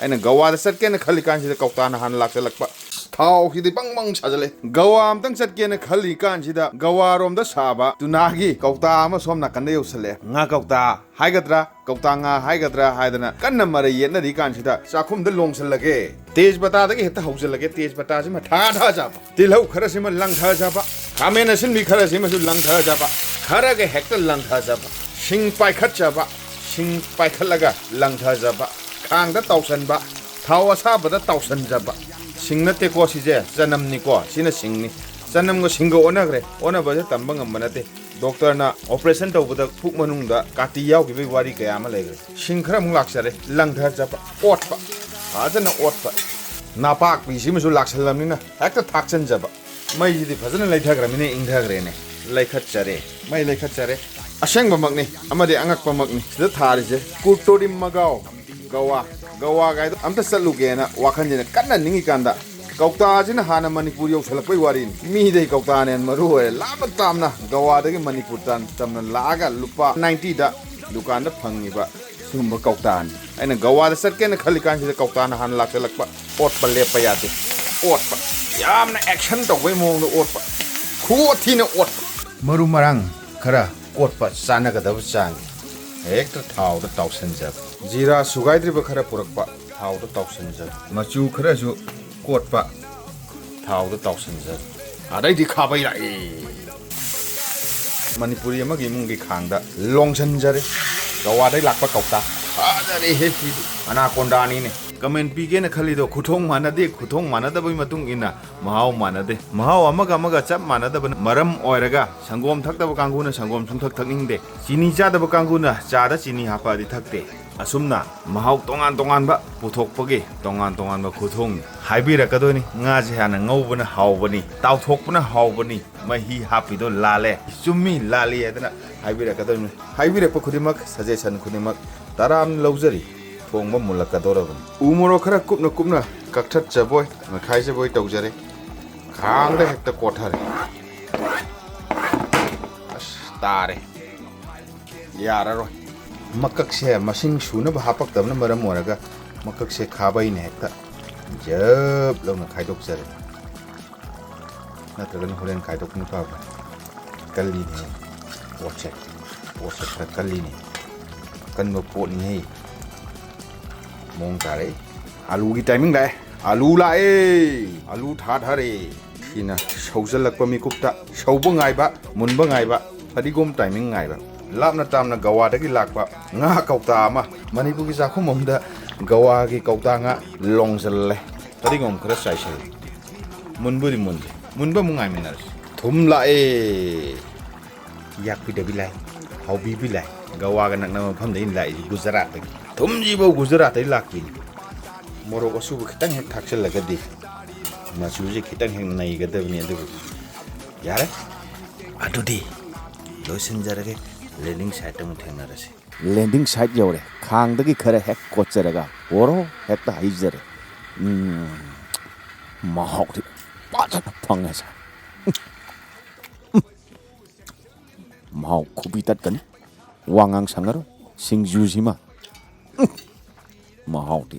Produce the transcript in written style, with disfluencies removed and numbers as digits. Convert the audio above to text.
ꯑꯩꯅ ꯒꯋꯥꯗ ꯆꯠꯀꯦꯅ ꯈꯜꯂꯤ ꯀꯥꯟꯁꯤꯗ ꯀꯧꯇꯥꯅ ꯍꯥꯟꯅ ꯂꯥꯛꯁꯜꯂꯛꯄ ꯊꯥꯎꯁꯤꯗꯤ ꯕꯪ ꯕꯪ ꯁꯥꯖꯜꯂꯦ ꯒꯋꯥ ꯑꯝꯇꯪ ꯆꯠꯀꯦꯅ ꯈꯜꯂꯤ ꯀꯥꯟꯁꯤꯗ ꯒꯋꯥꯔꯣꯝꯗ ꯁꯥꯕ ꯇꯨꯅꯥꯒꯤ ꯀꯧꯇꯥ ꯑꯃ ꯁꯣꯝ ꯅꯥꯀꯟꯗ ꯌꯧꯁꯜꯂꯛꯑꯦ ꯉꯥ ꯀꯧꯇꯥ ꯍꯥꯏꯒꯗ꯭ꯔꯥ ꯀꯧꯇꯥ ꯉꯥ ꯍꯥꯏꯒꯗ꯭ꯔꯥ ꯍꯥꯏꯗꯅ ꯀꯟꯅ ꯃꯔꯩ ꯌꯦꯠꯅꯔꯤ ꯀꯥꯟꯁꯤꯗ ꯆꯥꯛꯈꯨꯝꯗ ꯂꯣꯡꯁꯜꯂꯒꯦ ꯇꯦꯖꯄꯇꯥꯗꯒꯤ ꯍꯦꯛꯇ ꯍꯧꯖꯜꯂꯒꯦ ꯇꯦꯖꯄꯇꯥꯁꯤꯃ ꯊꯥꯊꯖꯕ ꯇꯤꯜꯍꯧ ꯈꯔꯁꯤꯃ ꯂꯪꯊꯖꯕ ꯈꯥꯃꯦꯟ ꯑꯁꯤꯟꯕꯤ ꯈꯔꯁꯤꯃꯁꯨ ꯂꯪꯊꯖꯕ ꯈꯔꯒ ꯍꯦꯛꯇ ꯂꯪꯊꯖꯕ ꯁꯤꯡ ꯄꯥꯏꯈꯠꯆꯕ ꯁꯤꯡ ꯄꯥꯏꯈꯠꯂꯒ ꯂꯪꯊꯖꯕ ꯈꯥꯡꯗ ꯇꯥꯎꯁꯟꯕ ꯊꯥꯎ ꯑꯁꯥꯕꯗ ꯇꯥꯎꯁꯟꯖꯕ ꯁꯤꯡ ꯅꯠꯇꯦꯀꯣ ꯁꯤꯁꯦ ꯆꯅꯝꯅꯤꯀꯣ ꯁꯤꯅ ꯁꯤꯡꯅꯤ ꯆꯅꯝꯒ ꯁꯤꯡꯒ ꯑꯣꯟꯅꯈ꯭ꯔꯦ ꯑꯣꯟꯅꯕꯁꯦ ꯇꯝꯕ ꯉꯝꯕ ꯅꯠꯇꯦ ꯗꯣꯛꯇꯔꯅ ꯑꯣꯄꯔꯦꯁꯟ ꯇꯧꯕꯗ ꯄꯨꯛ ꯃꯅꯨꯡꯗ ꯀꯥꯇꯤ ꯌꯥꯎꯈꯤꯕꯒꯤ ꯋꯥꯔꯤ ꯀꯌꯥ ꯑꯃ ꯂꯩꯈ꯭ꯔꯦ ꯁꯤꯡ ꯈꯔ ꯑꯃꯨꯛ ꯂꯥꯛꯆꯔꯦ ꯂꯪꯊꯖꯕ ꯑꯣꯠꯄ ꯐꯖꯅ ꯑꯣꯠꯄ ꯅꯥꯄꯥꯛꯄꯤꯁꯤꯃꯁꯨ ꯂꯥꯛꯁꯜꯂꯕꯅꯤꯅ ꯍꯦꯛꯇ ꯊꯥꯛꯆꯟꯖꯕ ꯃꯩꯁꯤꯗꯤ ꯐꯖꯅ ꯂꯩꯊꯈ꯭ꯔꯕꯅꯤꯅ ꯏꯪꯊꯈ꯭ꯔꯦꯅꯦ ꯂꯩꯈꯠꯆꯔꯦ ꯃꯩ ꯂꯩꯈꯠꯆꯔꯦ ꯑꯁꯦꯡꯕꯃꯛꯅꯤ ꯑꯃꯗꯤ ꯑꯉꯛꯄꯃꯛꯅꯤ ꯁꯤꯗ ꯊꯥꯔꯤꯁꯦ ꯀꯨꯔꯇꯣꯔꯤꯝ ꯃꯒꯥꯎ ꯒꯋꯥ ꯒꯥꯏꯗꯣ ꯑꯝꯇ ꯆꯠꯂꯨꯒꯦꯅ ꯋꯥꯈꯟꯁꯤꯅ ꯀꯟꯅ ꯅꯤꯡꯉꯤꯀꯥꯟꯗ ꯀꯧꯇꯥꯁꯤꯅ ꯍꯥꯟꯅ ꯃꯅꯤꯄꯨꯔ ꯌꯧꯁꯜꯂꯛꯄꯩ ꯋꯥꯔꯤꯅꯤ ꯃꯤꯗꯩ ꯀꯧꯇꯥꯅ ꯍꯦꯟꯅ ꯃꯔꯨ ꯑꯣꯏꯔꯦ ꯂꯥꯞꯅ ꯇꯥꯝꯅ ꯒꯋꯥꯗꯒꯤ ꯃꯅꯤꯄꯨꯔ ꯇꯝꯅ ꯂꯥꯛꯑꯒ ꯂꯨꯄꯥ 90ꯗ ꯗꯨꯀꯥꯟꯗ ꯐꯪꯉꯤꯕ ꯁꯤꯒꯨꯝꯕ ꯀꯧꯇꯥꯅꯤ ꯑꯩꯅ ꯒꯋꯥꯗ ꯆꯠꯀꯦꯅ ꯈꯜꯂꯤ ꯀꯥꯟꯁꯤꯗ ꯀꯧꯇꯥꯅ ꯍꯥꯟꯅ ꯂꯥꯛꯁꯜꯂꯛꯄ ꯑꯣꯠꯄ ꯂꯦꯞꯄ ꯌꯥꯗꯦ ꯑꯣꯠꯄ ꯌꯥꯝꯅ ꯑꯦꯛꯁꯟ ꯇꯧꯕꯩ ꯃꯑꯣꯡꯗ ꯑꯣꯠꯄ ꯈꯨꯊꯤꯅ ꯑꯣꯠꯄ ꯃꯔꯨ ꯃꯔꯥꯡ ꯈꯔ ꯑꯣꯠꯄ ꯆꯥꯟꯅꯒꯗꯕ ꯆꯥꯡ ꯍꯦꯛꯇ ꯊꯥꯎꯗ ꯇꯥꯎꯁꯟꯖꯕ ꯖꯤꯔꯥ ꯁꯨꯒꯥꯏꯗ꯭ꯔꯤꯕ ꯈꯔ ꯄꯨꯔꯛꯄ ꯊꯥꯎꯗ ꯇꯥꯎꯁꯟꯖꯕ ꯃꯆꯨ ꯈꯔꯁꯨ ꯀꯣꯠꯄ ꯊꯥꯎꯗ ꯇꯥꯎꯁꯟꯖꯕ ꯑꯗꯩꯗꯤ ꯈꯥꯕꯩ ꯂꯥꯛꯏ ꯃꯅꯤꯄꯨꯔꯤ ꯑꯃꯒꯤ ꯏꯃꯨꯡꯒꯤ ꯈꯥꯡꯗ ꯂꯣꯡꯁꯟꯖꯔꯦ ꯒꯋꯥꯗꯩ ꯂꯥꯛꯄ ꯀꯧꯇꯥ ꯐꯖꯔꯦꯍꯦ ꯁꯤꯗꯤ ꯑꯅꯥꯀꯣꯟꯗꯥꯅꯤꯅꯦ ꯀꯃꯦꯟ ꯄꯤꯒꯦꯅ ꯈꯜꯂꯤꯗꯣ ꯈꯨꯊꯣꯡ ꯃꯥꯟꯅꯗꯦ ꯈꯨꯊꯣꯡ ꯃꯥꯟꯅꯗꯕꯒꯤ ꯃꯇꯨꯡ ꯏꯟꯅ ꯃꯍꯥꯎ ꯃꯥꯟꯅꯗꯦ ꯃꯍꯥꯎ ꯑꯃꯒ ꯆꯞ ꯃꯥꯟꯅꯗꯕꯅ ꯃꯔꯝ ꯑꯣꯏꯔꯒ ꯁꯪꯒꯣꯝ ꯊꯛꯇꯕ ꯀꯥꯡꯕꯨꯅ ꯁꯪꯒꯣꯝ ꯁꯨꯡꯊꯛ ꯊꯛꯅꯤꯡꯗꯦ ꯆꯤꯅꯤ ꯆꯥꯗꯕ ꯀꯥꯡꯕꯨꯅ ꯆꯥꯗ ꯆꯤꯅꯤ ꯍꯥꯞꯄꯗꯤ ꯊꯛꯇꯦ ꯑꯁꯨꯝꯅ ꯃꯍꯥꯎ ꯇꯣꯉꯥꯟ ꯇꯣꯉꯥꯟꯕ ꯄꯨꯊꯣꯛꯄꯒꯤ ꯇꯣꯉꯥꯟ ꯇꯣꯉꯥꯟꯕ ꯈꯨꯊꯣꯡꯅꯤ ꯍꯥꯏꯕꯤꯔꯛꯀꯗꯣꯏꯅꯤ ꯉꯥꯁꯦ ꯍꯥꯟꯅ ꯉꯧꯕꯅ ꯍꯥꯎꯕꯅꯤ ꯇꯥꯎꯊꯣꯛꯄꯅ ꯍꯥꯎꯕꯅꯤ ꯃꯍꯤ ꯍꯥꯞꯄꯤꯗꯣ ꯂꯥꯜꯂꯦ ꯆꯨꯝꯃꯤ ꯂꯥꯜꯂꯤ ꯍꯥꯏꯗꯅ ꯍꯥꯏꯕꯤꯔꯛꯀꯗꯣꯏꯅꯤ ꯍꯥꯏꯕꯤꯔꯛꯄ ꯈꯨꯗꯤꯡꯃꯛ ꯁꯖꯦꯁꯟ ꯈꯨꯗꯤꯡꯃꯛ ꯇꯔꯥꯝꯅ ꯂꯧꯖꯔꯤ ꯊꯣꯡꯕ ꯃꯨꯜꯂꯛꯀꯗꯧꯔꯕꯅꯤ ꯎ ꯃꯣꯔꯣꯛ ꯈꯔ ꯀꯨꯞꯅ ꯀꯛꯊꯠꯆꯕꯣꯏ ꯃꯈꯥꯏꯖꯕꯣꯏ ꯇꯧꯖꯔꯦ ꯈꯥꯡꯗ ꯍꯦꯛꯇ ꯀꯣꯠꯊꯔꯦ ꯑꯁ ꯇꯥꯔꯦ ꯌꯥꯔꯔꯣꯏ ꯃꯀꯛꯁꯦ ꯃꯁꯤꯡ ꯁꯨꯅꯕ ꯍꯥꯄꯛꯇꯕꯅ ꯃꯔꯝ ꯑꯣꯏꯔꯒ ꯃꯀꯛꯁꯦ ꯈꯥꯕꯩꯅ ꯍꯦꯛꯇ ꯖꯞ ꯂꯧꯅ ꯈꯥꯏꯗꯣꯛꯆꯔꯦ ꯅꯠꯇ꯭ꯔꯒꯅ ꯍꯣꯔꯦꯟ ꯈꯥꯏꯗꯣꯛꯄꯅ ꯐꯕ ꯀꯜꯂꯤꯅꯦ ꯄꯣꯠꯁꯦ ꯈꯔ ꯀꯜꯂꯤꯅꯦ ꯀꯟꯕ ꯄꯣꯠꯅꯤꯍꯦ ꯃꯑꯣꯡ ꯇꯥꯔꯦ ꯑꯂꯨꯒꯤ ꯇꯥꯏꯃꯤꯡ ꯂꯥꯛꯑꯦ ꯑꯂꯨ ꯊꯥꯊꯔꯦ ꯁꯤꯅ ꯁꯧꯖꯜꯂꯛꯄ ꯃꯤꯀꯨꯞꯇ ꯁꯧꯕ ꯉꯥꯏꯕ ꯃꯨꯟꯕ ꯉꯥꯏꯕ ꯐꯗꯤꯒꯣꯝ ꯇꯥꯏꯃꯤꯡ ꯉꯥꯏꯕ ꯂꯥꯞꯅ ꯇꯥꯝꯅ ꯒꯋꯥꯗꯒꯤ ꯂꯥꯛꯄ ꯉꯥ ꯀꯧꯇꯥ ꯑꯃ ꯃꯅꯤꯄꯨꯔꯒꯤ ꯆꯥꯛꯈꯨꯝ ꯑꯃꯗ ꯒꯋꯥꯒꯤ ꯀꯧꯇꯥ ꯉꯥ ꯂꯣꯡꯖꯜꯂꯦ ꯐꯗꯤꯒꯣꯝ ꯈꯔ ꯆꯥꯏꯁꯜꯂꯦ ꯃꯨꯟꯕꯨꯗꯤ ꯃꯨꯟꯗꯦ ꯃꯨꯟꯕ ꯑꯃꯨꯛ ꯉꯥꯏꯃꯤꯟꯅꯔꯁꯤ ꯊꯨꯝ ꯂꯥꯛꯑꯦ ꯌꯥꯛꯄꯤꯗꯕꯤ ꯂꯥꯏ ꯍꯥꯎꯕꯤꯕꯤ ꯂꯥꯏ ꯒꯋꯥꯒ ꯅꯛꯅꯕ ꯃꯐꯝꯗꯒꯤ ꯂꯥꯛꯏꯁꯤ ꯒꯨꯖꯔꯥꯠꯇꯒꯤ ꯊꯨꯝꯁꯤꯐꯧ ꯒꯨꯖꯔꯥꯠꯇꯒꯤ ꯂꯥꯛꯄꯤꯅꯤ ꯃꯣꯔꯣꯛ ꯑꯁꯨꯕ ꯈꯤꯇꯪ ꯍꯦꯛ ꯊꯥꯛꯆꯜꯂꯒꯗꯤ ꯃꯆꯨꯁꯦ ꯈꯤꯇꯪ ꯍꯦꯛ ꯅꯩꯒꯗꯕꯅꯤ ꯑꯗꯨꯕꯨ ꯌꯥꯔꯦ ꯑꯗꯨꯗꯤ ꯂꯣꯏꯁꯤꯟꯖꯔꯒꯦ ꯂꯦꯟꯗꯤꯡ ꯁꯥꯏꯠꯇ ꯑꯃꯨꯛ ꯊꯦꯡꯅꯔꯁꯤ ꯂꯦꯟꯗꯤꯡ ꯁꯥꯏꯠ ꯌꯧꯔꯦ ꯈꯥꯡꯗꯒꯤ ꯈꯔ ꯍꯦꯛ ꯀꯣꯠꯆꯔꯒ ꯑꯣꯔꯣ ꯍꯦꯛꯇ ꯍꯩꯖꯔꯦ ꯃꯍꯥꯎꯗꯤ ꯐꯖꯅ ꯐꯪꯉꯦ ꯁꯥꯔ ꯃꯍꯥꯎ ꯈꯨꯕꯤ ꯇꯠꯀꯅꯤ ꯋꯥꯉꯥꯡ ꯁꯪꯉꯔꯣꯏ ꯁꯤꯡꯖꯨꯁꯤꯃ ꯃꯍꯥꯎꯗꯤ